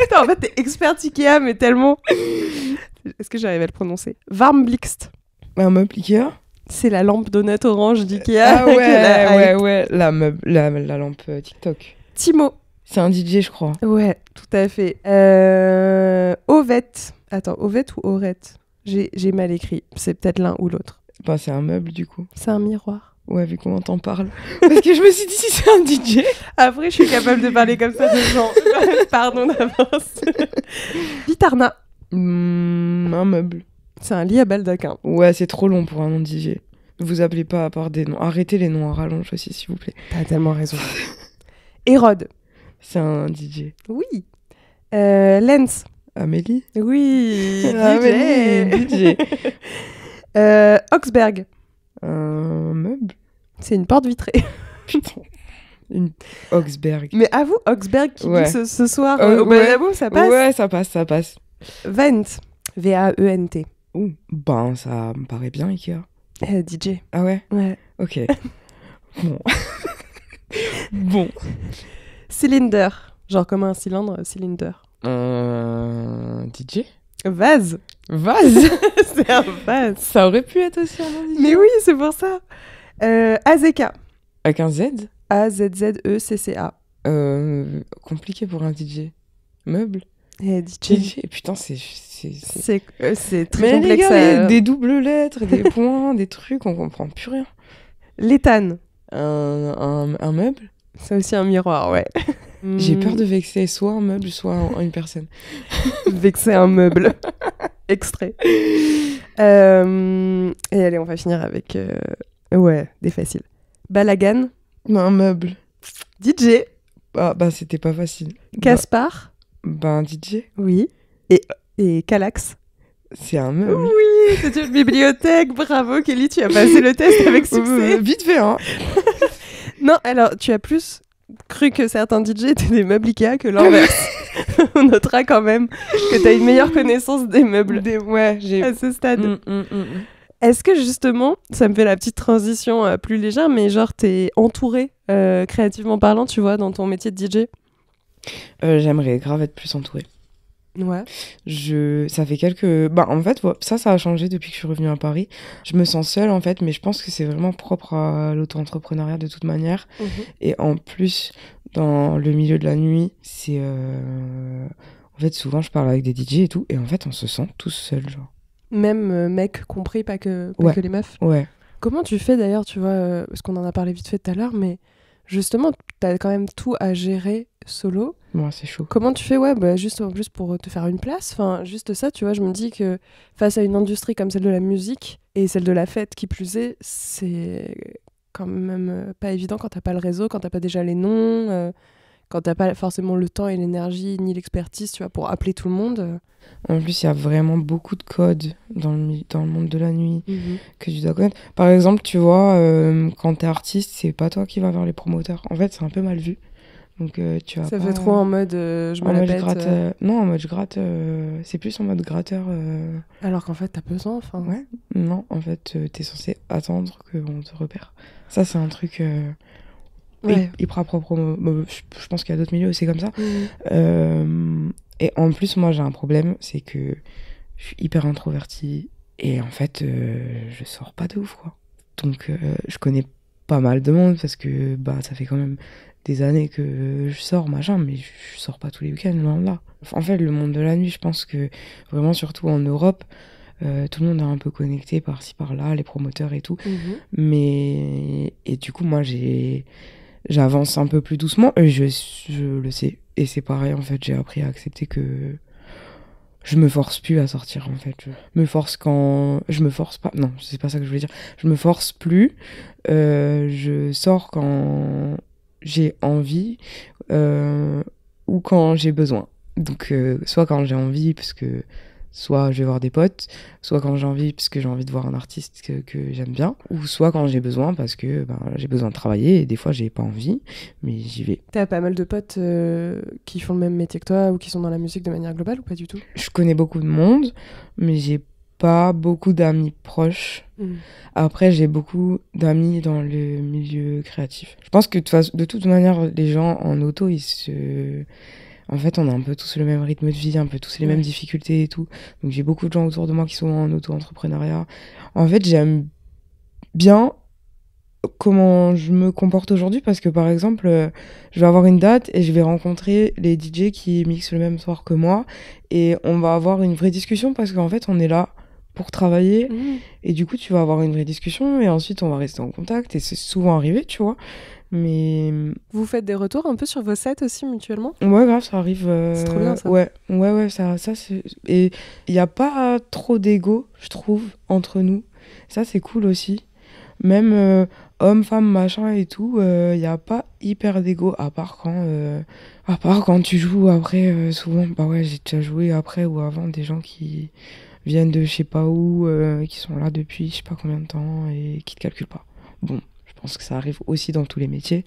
[SPEAKER 2] Putain, en fait, t'es expert Ikea, mais tellement... Est-ce que j'arrive à le prononcer? Warmblixt.
[SPEAKER 1] Un meuble Ikea.
[SPEAKER 2] C'est la lampe donut orange d'Ikea.
[SPEAKER 1] Ah ouais. La lampe TikTok.
[SPEAKER 2] Timo.
[SPEAKER 1] C'est un DJ, je crois.
[SPEAKER 2] Ouais, tout à fait. Ovette. Attends, Ovette ou Orette? J'ai mal écrit. C'est peut-être l'un ou l'autre.
[SPEAKER 1] Bah, c'est un meuble, du coup.
[SPEAKER 2] C'est un miroir.
[SPEAKER 1] Ouais, vu comment t'en parles. Parce que je me suis dit, si c'est un DJ...
[SPEAKER 2] Après, je suis capable de parler comme ça de gens. Pardon d'avance. Vitarna.
[SPEAKER 1] Un meuble.
[SPEAKER 2] C'est un lit à baldaquin.
[SPEAKER 1] Ouais, c'est trop long pour un nom de DJ. Vous appelez pas à part des noms. Arrêtez les noms à rallonge aussi, s'il vous plaît.
[SPEAKER 2] T'as tellement raison. Hérode.
[SPEAKER 1] C'est un DJ.
[SPEAKER 2] Oui. Lens.
[SPEAKER 1] Amélie.
[SPEAKER 2] Oui.
[SPEAKER 1] Amélie, DJ.
[SPEAKER 2] Oxberg.
[SPEAKER 1] Un meuble.
[SPEAKER 2] C'est une porte vitrée.
[SPEAKER 1] Putain. Une Oxberg.
[SPEAKER 2] Mais avoue, Oxberg qui dit ce soir au
[SPEAKER 1] ouais.
[SPEAKER 2] Balabo, ça passe?
[SPEAKER 1] Ouais, ça passe.
[SPEAKER 2] Vent. V-A-E-N-T.
[SPEAKER 1] Ouh, ben ça me paraît bien, Ikea.
[SPEAKER 2] DJ.
[SPEAKER 1] Ah ouais?
[SPEAKER 2] Ouais.
[SPEAKER 1] Ok. Bon.
[SPEAKER 2] Cylinder. Genre comme un cylindre, cylinder.
[SPEAKER 1] DJ?
[SPEAKER 2] Vase.
[SPEAKER 1] Vase.
[SPEAKER 2] C'est un vase.
[SPEAKER 1] Ça aurait pu être aussi un nom DJ.
[SPEAKER 2] Mais oui, c'est pour ça. Azeka.
[SPEAKER 1] Avec un Z?
[SPEAKER 2] A-Z-Z-E-C-C-A.
[SPEAKER 1] Compliqué pour un DJ. Meuble?
[SPEAKER 2] DJ.
[SPEAKER 1] Putain, c'est
[SPEAKER 2] très
[SPEAKER 1] mais
[SPEAKER 2] complexe.
[SPEAKER 1] Les gars, des doubles lettres, des points, des trucs, on comprend plus rien.
[SPEAKER 2] L'éthane.
[SPEAKER 1] Un meuble?
[SPEAKER 2] C'est aussi un miroir, ouais.
[SPEAKER 1] J'ai peur de vexer soit un meuble, soit une personne.
[SPEAKER 2] Vexer un meuble. Extrait. Et allez, on va finir avec... des faciles. Balagan.
[SPEAKER 1] Un meuble.
[SPEAKER 2] DJ.
[SPEAKER 1] Bah, c'était pas facile.
[SPEAKER 2] Caspar.
[SPEAKER 1] Un DJ.
[SPEAKER 2] Oui. Et Calax.
[SPEAKER 1] C'est un meuble.
[SPEAKER 2] Oui, c'est une bibliothèque. Bravo, Kelly, tu as passé le test avec succès.
[SPEAKER 1] Vite fait, hein.
[SPEAKER 2] Non, alors, tu as plus cru que certains DJ étaient des meubles Ikea que l'inverse. On notera quand même que tu as une meilleure connaissance des meubles.
[SPEAKER 1] J'ai...
[SPEAKER 2] À ce stade. Est-ce que justement, ça me fait la petite transition plus légère, mais genre t'es entouré, créativement parlant, tu vois, dans ton métier de DJ?
[SPEAKER 1] J'aimerais grave être plus entourée.
[SPEAKER 2] Ouais.
[SPEAKER 1] Ça fait quelques... en fait, ça a changé depuis que je suis revenue à Paris. Je me sens seule, en fait, mais je pense que c'est vraiment propre à l'auto-entrepreneuriat de toute manière. Et en plus, dans le milieu de la nuit, c'est... En fait, souvent, je parle avec des DJ et tout, et en fait, on se sent tous seuls, genre.
[SPEAKER 2] Même mecs compris, pas que les meufs.
[SPEAKER 1] Ouais.
[SPEAKER 2] Comment tu fais d'ailleurs, tu vois, parce qu'on en a parlé vite fait tout à l'heure, mais justement, t'as quand même tout à gérer solo.
[SPEAKER 1] Moi, c'est chaud.
[SPEAKER 2] Comment tu fais, juste en plus pour te faire une place, enfin, juste ça, tu vois, je me dis que face à une industrie comme celle de la musique et celle de la fête qui plus est, c'est quand même pas évident quand t'as pas le réseau, quand t'as pas déjà les noms, quand t'as pas forcément le temps et l'énergie ni l'expertise, tu vois, pour appeler tout le monde.
[SPEAKER 1] En plus, il y a vraiment beaucoup de codes dans le monde de la nuit que tu dois connaître. Par exemple, tu vois, quand t'es artiste, c'est pas toi qui vas vers les promoteurs. En fait, c'est un peu mal vu. Donc, tu vas
[SPEAKER 2] ça
[SPEAKER 1] pas...
[SPEAKER 2] fait trop en mode je me la pète.
[SPEAKER 1] Non, en mode je gratte, c'est plus en mode gratteur.
[SPEAKER 2] Alors qu'en fait, t'as besoin, enfin...
[SPEAKER 1] Ouais, non, en fait, t'es censé attendre qu'on te repère. Ça, c'est un truc... hyper propre. Je pense qu'il y a d'autres milieux aussi comme ça. Et en plus, moi, j'ai un problème, c'est que je suis hyper introvertie et en fait, je sors pas de ouf, quoi. Donc, je connais pas mal de monde parce que ça fait quand même des années que je sors, machin, mais je sors pas tous les week-ends, loin de là. En fait, le monde de la nuit, je pense que vraiment, surtout en Europe, tout le monde est un peu connecté par-ci, par-là, les promoteurs et tout. Mais... Et du coup, moi, j'avance un peu plus doucement et je le sais. Et c'est pareil, en fait, j'ai appris à accepter que je me force plus à sortir, en fait. Je me force quand... Je me force pas... Non, c'est pas ça que je voulais dire. Je me force plus. Je sors quand j'ai envie ou quand j'ai besoin. Donc, soit quand j'ai envie, parce que Soit je vais voir des potes, soit quand j'ai envie, parce que j'ai envie de voir un artiste que j'aime bien, ou soit quand j'ai besoin, parce que j'ai besoin de travailler, et des fois j'ai pas envie, mais j'y vais.
[SPEAKER 2] T'as pas mal de potes qui font le même métier que toi, ou qui sont dans la musique de manière globale, ou pas du tout?
[SPEAKER 1] Je connais beaucoup de monde, mais j'ai pas beaucoup d'amis proches. Après, j'ai beaucoup d'amis dans le milieu créatif. Je pense que de toute manière, les gens en auto, en fait, on a un peu tous le même rythme de vie, un peu tous les mêmes difficultés et tout. Donc j'ai beaucoup de gens autour de moi qui sont en auto-entrepreneuriat. En fait, j'aime bien comment je me comporte aujourd'hui parce que, par exemple, je vais avoir une date et je vais rencontrer les DJ qui mixent le même soir que moi et on va avoir une vraie discussion parce qu'en fait, on est là pour travailler et du coup, tu vas avoir une vraie discussion et ensuite, on va rester en contact et c'est souvent arrivé, tu vois. Mais
[SPEAKER 2] vous faites des retours un peu sur vos sets aussi mutuellement?
[SPEAKER 1] Ouais, grave, ça arrive.
[SPEAKER 2] C'est trop bien ça.
[SPEAKER 1] Ouais, ça c'est. Et il n'y a pas trop d'ego, je trouve, entre nous. Ça, c'est cool aussi. Même homme, femme, machin et tout, il n'y a pas hyper d'ego, à part quand tu joues après, souvent, bah ouais, j'ai déjà joué après ou avant des gens qui viennent de je sais pas où, qui sont là depuis je sais pas combien de temps et qui te calculent pas. Bon. Je pense que ça arrive aussi dans tous les métiers.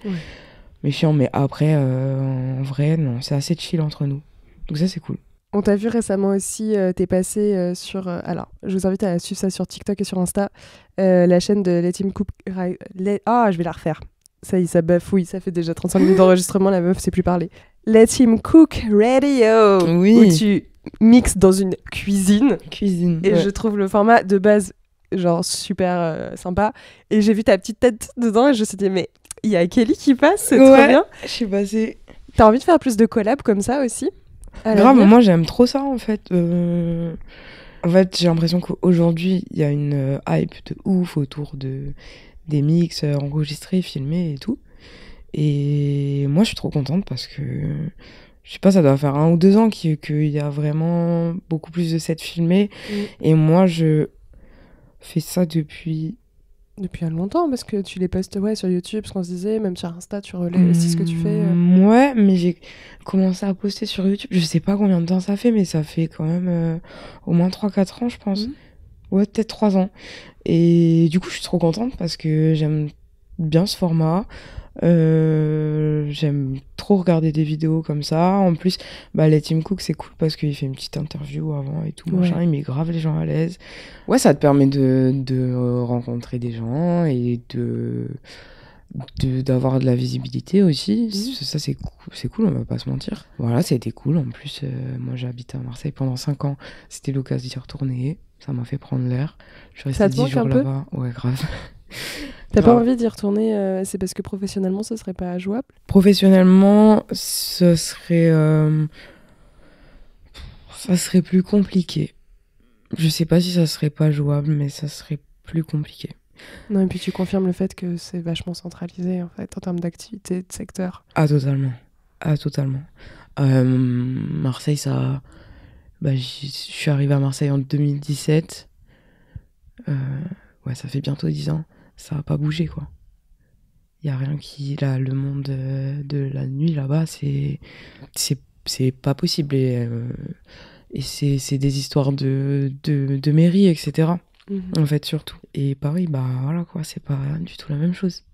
[SPEAKER 1] Mais chiant, mais après, en vrai, non, c'est assez chill entre nous. Donc ça, c'est cool.
[SPEAKER 2] On t'a vu récemment aussi, t'es passé sur... alors, je vous invite à suivre ça sur TikTok et sur Insta, la chaîne de Let Him Cook... je vais la refaire. Ça y est, ça bafouille, ça fait déjà 35 minutes d'enregistrement, la meuf sait plus parler. Let Him Cook Radio, où tu mixes dans une cuisine. Et je trouve le format de base... genre super sympa, et j'ai vu ta petite tête dedans et je me suis dit mais il y a Kelly qui passe, c'est trop bien.
[SPEAKER 1] Je suis passée.
[SPEAKER 2] T'as envie de faire plus de collabs comme ça aussi?
[SPEAKER 1] Grave, moi j'aime trop ça en fait. En fait, j'ai l'impression qu'aujourd'hui il y a une hype de ouf autour des mix enregistrés, filmés et tout, et moi je suis trop contente parce que je sais pas, ça doit faire 1 ou 2 ans qu'il y a vraiment beaucoup plus de sets filmés, et moi je fais ça depuis
[SPEAKER 2] longtemps, parce que tu les postes sur YouTube, parce qu'on se disait, même sur Insta, tu relais aussi ce que tu fais.
[SPEAKER 1] Ouais, mais j'ai commencé à poster sur YouTube, je sais pas combien de temps ça fait, mais ça fait quand même au moins 3-4 ans, je pense. Ouais, peut-être 3 ans. Et du coup, je suis trop contente parce que j'aime bien ce format. J'aime trop regarder des vidéos comme ça. En plus, Let Him Cook, c'est cool parce qu'il fait une petite interview avant et tout, machin. Il met grave les gens à l'aise. Ouais, ça te permet de rencontrer des gens et d'avoir de la visibilité aussi. Ça, c'est cool, on va pas se mentir. Voilà, ça a été cool. En plus, moi, j'ai habité à Marseille pendant 5 ans. C'était l'occasion d'y retourner. Ça m'a fait prendre l'air. Je suis restée 10 jours là-bas. Ouais, grave.
[SPEAKER 2] T'as pas envie d'y retourner, c'est parce que professionnellement, ce serait pas jouable?
[SPEAKER 1] Professionnellement, ce serait... ça serait plus compliqué. Je sais pas si ça serait pas jouable, mais ça serait plus compliqué.
[SPEAKER 2] Non, et puis tu confirmes le fait que c'est vachement centralisé, en fait, en termes d'activité, de secteur.
[SPEAKER 1] Ah, totalement. Marseille, ça... je suis arrivée à Marseille en 2017. Ouais, ça fait bientôt 10 ans. Ça a pas bougé, quoi. Il y a rien qui... Là, le monde de la nuit, là-bas, c'est pas possible. Et c'est des histoires de mairie, etc. En fait, surtout. Et Paris, voilà, quoi, c'est pas du tout la même chose.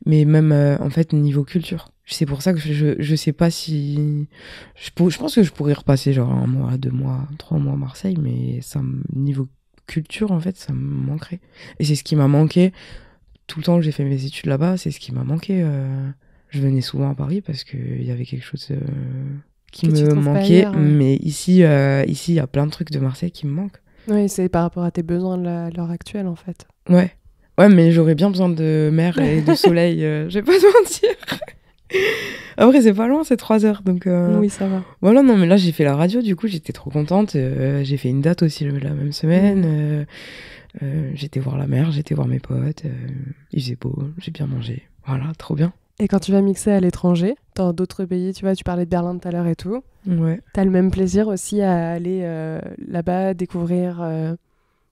[SPEAKER 1] Mais même, en fait, niveau culture. C'est pour ça que je sais pas si... Je pense que je pourrais repasser genre 1 mois, 2 mois, 3 mois à Marseille, mais niveau culture, en fait, ça me manquerait. Et c'est ce qui m'a manqué tout le temps que j'ai fait mes études là-bas, c'est ce qui m'a manqué. Je venais souvent à Paris parce qu'il y avait quelque chose qui me manquait, ailleurs, mais ici, il y a plein de trucs de Marseille qui me manquent.
[SPEAKER 2] Oui, c'est par rapport à tes besoins de l'heure actuelle, en fait.
[SPEAKER 1] Ouais, mais j'aurais bien besoin de mer et de soleil, je vais pas te mentir. Après, c'est pas loin, c'est 3 heures, donc...
[SPEAKER 2] Oui, ça va.
[SPEAKER 1] Voilà, non, mais là, j'ai fait la radio, du coup, j'étais trop contente. J'ai fait une date aussi la même semaine. J'étais voir la mer, j'étais voir mes potes. Il faisait beau, j'ai bien mangé. Voilà, trop bien.
[SPEAKER 2] Et quand tu vas mixer à l'étranger, dans d'autres pays, tu parlais de Berlin tout à l'heure et tout.
[SPEAKER 1] Ouais.
[SPEAKER 2] T'as le même plaisir aussi à aller là-bas, découvrir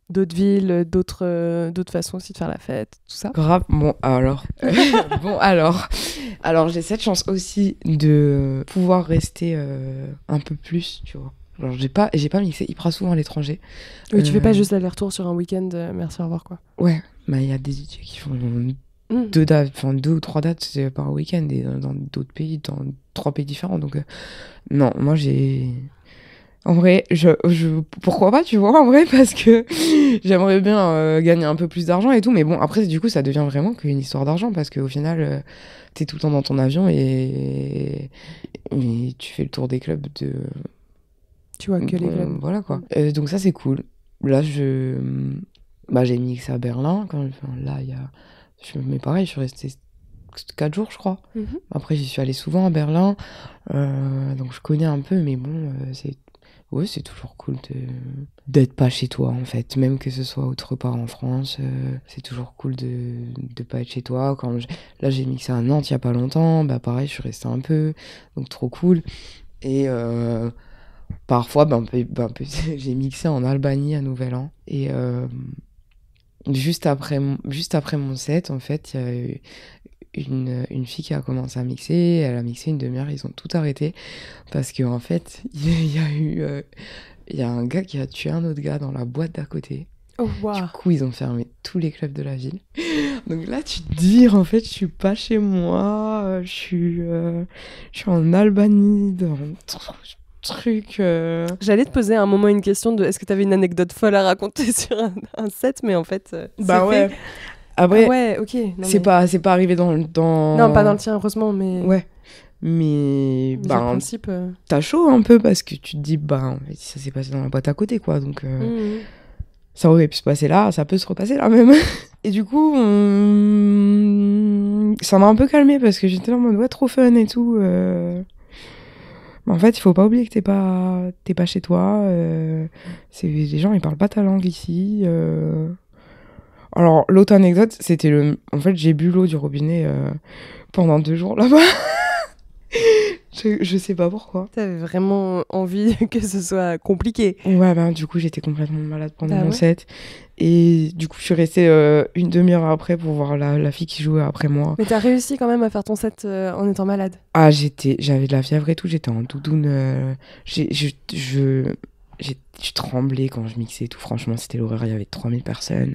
[SPEAKER 2] d'autres villes, d'autres façons aussi de faire la fête, tout ça?
[SPEAKER 1] Grave. Bon, alors. Alors, j'ai cette chance aussi de pouvoir rester un peu plus, tu vois. Genre, j'ai pas mixé hyper souvent à l'étranger.
[SPEAKER 2] Oui, tu fais pas juste aller-retour sur un week-end, merci, au revoir, quoi.
[SPEAKER 1] Ouais, mais il y a des DJ qui font 2 ou 3 dates par week-end et dans d'autres pays, dans 3 pays différents. Donc, non, moi j'ai. En vrai, pourquoi pas, tu vois, en vrai, parce que j'aimerais bien gagner un peu plus d'argent et tout. Mais bon, après, du coup, ça devient vraiment qu'une histoire d'argent parce qu'au final, t'es tout le temps dans ton avion et tu fais le tour des clubs de.
[SPEAKER 2] Tu vois que les clubs.
[SPEAKER 1] Voilà quoi. Donc, ça, c'est cool. Là, j'ai mixé à Berlin. Là, mais pareil, je suis restée 4 jours, je crois. Après, j'y suis allée souvent à Berlin. Donc, je connais un peu, mais bon, c'est toujours cool d'être pas chez toi, en fait. Même que ce soit autre part en France, c'est toujours cool de pas être chez toi. Là, j'ai mixé à Nantes il y a pas longtemps. Bah, pareil, je suis restée un peu. Donc, trop cool. Et parfois, j'ai mixé en Albanie à Nouvel An. Et juste après mon set, en fait, il y a eu une fille qui a commencé à mixer. Elle a mixé une demi-heure, ils ont tout arrêté. Parce qu'en fait, il y a un gars qui a tué un autre gars dans la boîte d'à côté.
[SPEAKER 2] Oh, wow.
[SPEAKER 1] Du coup, ils ont fermé tous les clubs de la ville. Donc là, tu te dis, en fait, je suis pas chez moi. Je suis en Albanie, dans truc.
[SPEAKER 2] J'allais te poser à un moment une question de est-ce que tu avais une anecdote folle à raconter sur un set, mais en fait,
[SPEAKER 1] bah ouais.
[SPEAKER 2] fait.
[SPEAKER 1] Après,
[SPEAKER 2] ouais, ok.
[SPEAKER 1] C'est pas arrivé dans.
[SPEAKER 2] Non, pas dans le tien, heureusement, mais.
[SPEAKER 1] Ouais. Mais
[SPEAKER 2] le principe.
[SPEAKER 1] T'as chaud un peu parce que tu te dis, en fait, ça s'est passé dans la boîte à côté, quoi. Donc, ça aurait pu se passer là, ça peut se repasser là même. Et du coup, ça m'a un peu calmée parce que j'étais là en mode, ouais, trop fun et tout. Mais en fait, il faut pas oublier que t'es pas chez toi. Les gens, ils parlent pas ta langue ici. Alors, l'autre anecdote, c'était en fait, j'ai bu l'eau du robinet pendant 2 jours là-bas. Je sais pas pourquoi.
[SPEAKER 2] T'avais vraiment envie que ce soit compliqué.
[SPEAKER 1] Ouais, du coup, j'étais complètement malade pendant mon set. Et du coup, je suis restée une demi-heure après pour voir la fille qui jouait après moi.
[SPEAKER 2] Mais t'as réussi quand même à faire ton set en étant malade?
[SPEAKER 1] Ah, j'avais de la fièvre et tout, j'étais en doudoune. Je tremblais quand je mixais et tout. Franchement, c'était l'horreur, il y avait 3000 personnes.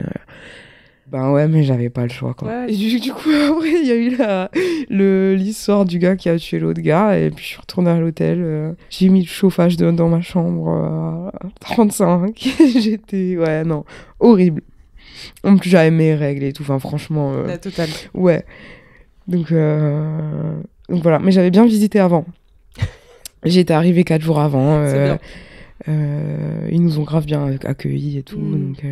[SPEAKER 1] Ouais, mais j'avais pas le choix, quoi.
[SPEAKER 2] Ouais.
[SPEAKER 1] Et du coup, après, il y a eu l'histoire du gars qui a tué l'autre gars. Et puis, je suis retournée à l'hôtel. J'ai mis le chauffage dans ma chambre à 35. J'étais... Ouais, non. Horrible. En plus, j'avais mes règles et tout. Enfin, franchement...
[SPEAKER 2] La totale.
[SPEAKER 1] Ouais. Donc, voilà. Mais j'avais bien visité avant. J'étais arrivée 4 jours avant.
[SPEAKER 2] C'est bien.
[SPEAKER 1] Ils nous ont grave bien accueillis et tout. Donc,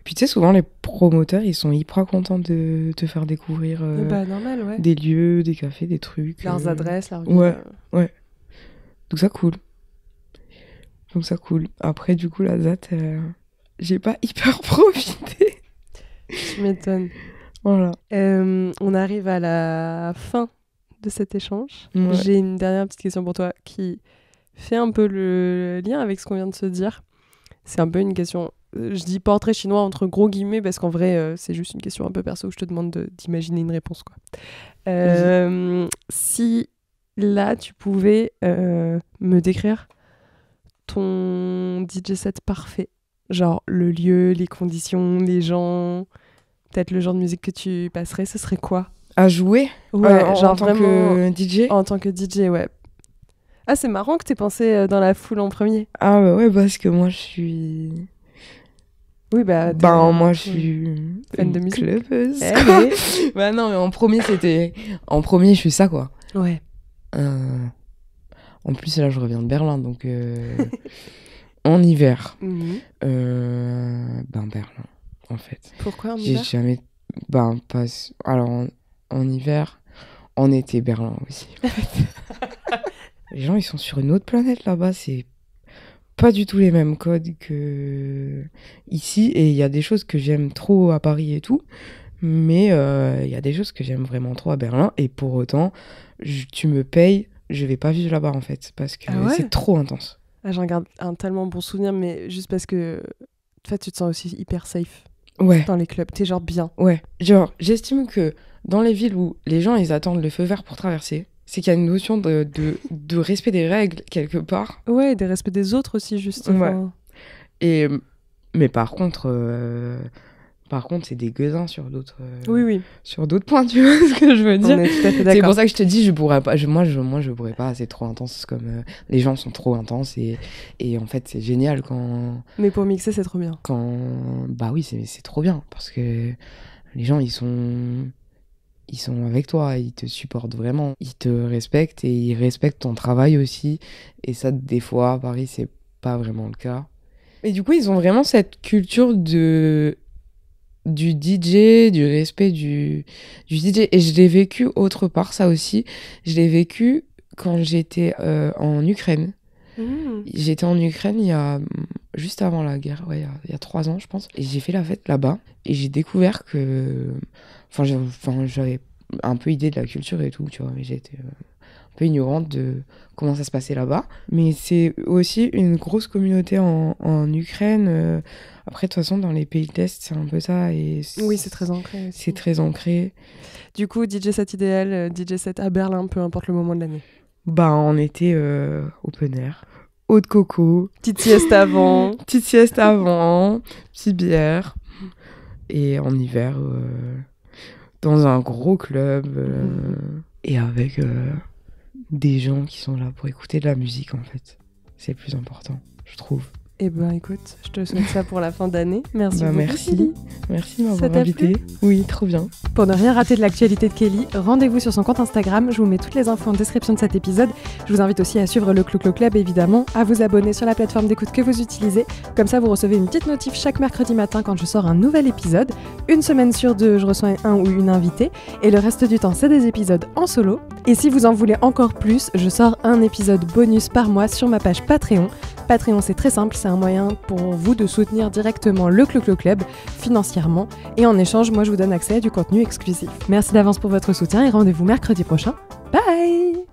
[SPEAKER 1] puis tu sais, souvent les promoteurs, ils sont hyper contents de te faire découvrir
[SPEAKER 2] normal, ouais.
[SPEAKER 1] des lieux, des cafés, des trucs.
[SPEAKER 2] Leurs adresses, leurs
[SPEAKER 1] ouais. Donc ça cool. Après, du coup, la date, j'ai pas hyper profité.
[SPEAKER 2] Tu m'étonnes.
[SPEAKER 1] Voilà.
[SPEAKER 2] On arrive à la fin de cet échange. Ouais. J'ai une dernière petite question pour toi qui fait un peu le lien avec ce qu'on vient de se dire. C'est un peu une question, je dis portrait chinois entre gros guillemets parce qu'en vrai c'est juste une question un peu perso où je te demande d'imaginer une réponse, quoi. Si là tu pouvais me décrire ton DJ set parfait, genre le lieu, les conditions, les gens, peut-être le genre de musique que tu passerais, ce serait quoi?
[SPEAKER 1] À jouer?
[SPEAKER 2] Ouais,
[SPEAKER 1] genre en tant que DJ?
[SPEAKER 2] En tant que DJ, ouais. Ah, c'est marrant que t'aies pensé dans la foule en premier.
[SPEAKER 1] Ah ouais, parce que moi je suis...
[SPEAKER 2] Oui,
[SPEAKER 1] moi je suis
[SPEAKER 2] fan de musique.
[SPEAKER 1] Clubeuse. Bah non, mais en premier je suis ça, quoi.
[SPEAKER 2] Ouais.
[SPEAKER 1] En plus là je reviens de Berlin, donc en hiver. Berlin, en fait.
[SPEAKER 2] Pourquoi en hiver?
[SPEAKER 1] J'ai jamais... Alors en hiver, en été Berlin aussi. Les gens, ils sont sur une autre planète là-bas. C'est pas du tout les mêmes codes que ici. Et il y a des choses que j'aime trop à Paris et tout. Mais il y a des choses que j'aime vraiment trop à Berlin. Et pour autant, tu me payes, je vais pas vivre là-bas en fait. Parce que c'est trop intense.
[SPEAKER 2] Ah, j'en garde un tellement bon souvenir, mais juste parce que en fait, tu te sens aussi hyper safe.
[SPEAKER 1] Ouais.
[SPEAKER 2] Dans les clubs, t'es genre bien.
[SPEAKER 1] Ouais. Genre, j'estime que dans les villes où les gens, ils attendent le feu vert pour traverser, c'est qu'il y a une notion de respect des règles quelque part.
[SPEAKER 2] Ouais, des respects des autres aussi, justement.
[SPEAKER 1] Ouais. Mais par contre, c'est des gueudins sur d'autres.
[SPEAKER 2] Oui.
[SPEAKER 1] Sur d'autres points, tu vois ce que je veux dire.
[SPEAKER 2] On est tout à fait d'accord.
[SPEAKER 1] C'est pour ça que je te dis, je pourrais pas. Moi, je pourrais pas. C'est trop intense. Comme les gens sont trop intenses et en fait, c'est génial quand.
[SPEAKER 2] Mais pour mixer, c'est trop bien.
[SPEAKER 1] Bah oui, c'est trop bien parce que les gens, ils sont avec toi, ils te supportent vraiment, ils te respectent et ils respectent ton travail aussi. Et ça, des fois, à Paris, c'est pas vraiment le cas. Et du coup, ils ont vraiment cette culture du DJ, du respect du DJ. Et je l'ai vécu autre part, ça aussi. Je l'ai vécu quand j'étais en Ukraine. J'étais en Ukraine juste avant la guerre, il y a 3 ans, je pense. Et j'ai fait la fête là-bas. Et j'ai découvert que... j'avais un peu idée de la culture et tout, tu vois. Mais j'étais un peu ignorante de comment ça se passait là-bas. Mais c'est aussi une grosse communauté en Ukraine. Après, de toute façon, dans les pays de l'Est, c'est un peu ça.
[SPEAKER 2] Oui, c'est très ancré aussi.
[SPEAKER 1] C'est très ancré.
[SPEAKER 2] Du coup, DJ set idéal, DJ set à Berlin, peu importe le moment de l'année.
[SPEAKER 1] Bah, on était open air. Eau de coco.
[SPEAKER 2] Petite sieste avant.
[SPEAKER 1] Petite bière. Et en hiver, dans un gros club. Et avec des gens qui sont là pour écouter de la musique, en fait. C'est le plus important, je trouve.
[SPEAKER 2] Eh ben écoute, je te souhaite ça pour la fin d'année. Merci beaucoup.
[SPEAKER 1] Merci. Merci de m'avoir invité. Oui, trop bien.
[SPEAKER 2] Pour ne rien rater de l'actualité de Kelly, rendez-vous sur son compte Instagram. Je vous mets toutes les infos en description de cet épisode. Je vous invite aussi à suivre le Clo-Clo Club, évidemment, à vous abonner sur la plateforme d'écoute que vous utilisez. Comme ça, vous recevez une petite notif chaque mercredi matin quand je sors un nouvel épisode. Une semaine sur 2, je reçois un ou une invitée. Et le reste du temps, c'est des épisodes en solo. Et si vous en voulez encore plus, je sors un épisode bonus par mois sur ma page Patreon. Patreon, c'est très simple, c'est un moyen pour vous de soutenir directement le Clo-Clo Club financièrement. Et en échange, moi, je vous donne accès à du contenu exclusif. Merci d'avance pour votre soutien et rendez-vous mercredi prochain. Bye!